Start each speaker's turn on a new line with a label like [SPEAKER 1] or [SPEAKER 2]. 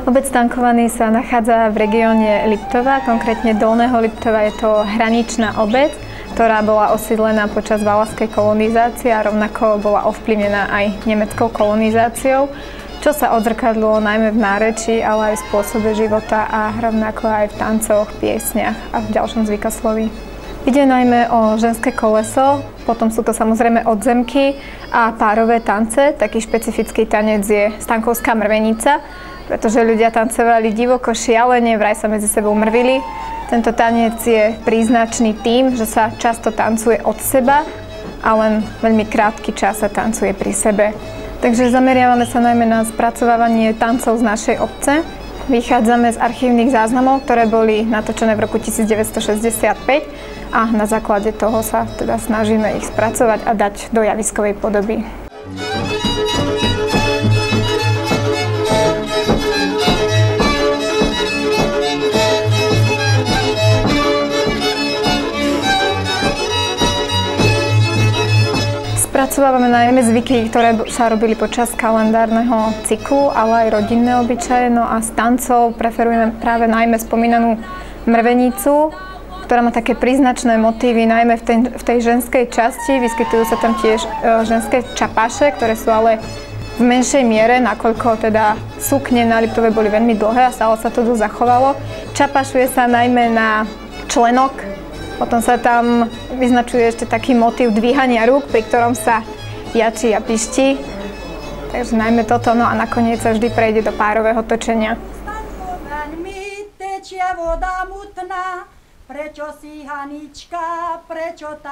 [SPEAKER 1] Obec Stankovaný sa nachádza v regióne Liptova, konkrétne Dolného Liptova. Je to hraničná obec, ktorá bola osídlená počas valašskej kolonizácie a rovnako bola ovplyvnená aj nemeckou kolonizáciou, čo sa odzrkadlo najmä v náreči, ale aj v spôsobe života a rovnako aj v tancoch, piesniach a v ďalšom zvykosloví. Ide najmä o ženské koleso, potom sú to samozrejme odzemky a párové tance. Taký špecifický tanec je stankovská mrvenica, pretože ľudia tancovali divoko, šialene, vraj sa medzi sebou mrvili. Tento tanec je príznačný tým, že sa často tancuje od seba a len veľmi krátky čas sa tancuje pri sebe. Takže zameriavame sa najmä na spracovávanie tancov z našej obce. Vychádzame z archívnych záznamov, ktoré boli natočené v roku 1965 a na základe toho sa teda snažíme ich spracovať a dať do javiskovej podoby. Spracovávame najmä zvyky, ktoré sa robili počas kalendárneho cyklu, ale aj rodinné obyčaje. No a z tancov preferujeme práve najmä spomínanú mrvenicu, ktorá má také príznačné motívy, najmä v tej ženskej časti. Vyskytujú sa tam tiež ženské čapáše, ktoré sú ale v menšej miere, nakoľko teda sukne na Liptove boli veľmi dlhé a stále sa to tu zachovalo. Čapašuje sa najmä na členok. Potom sa tam vyznačuje ešte taký motív dvíhania rúk, pri ktorom sa jačí a pišti. Takže najmä toto, no a nakoniec sa vždy prejde do párového točenia.
[SPEAKER 2] Stankovaňmi tečie voda mutná, prečo si Hanička, prečo tak?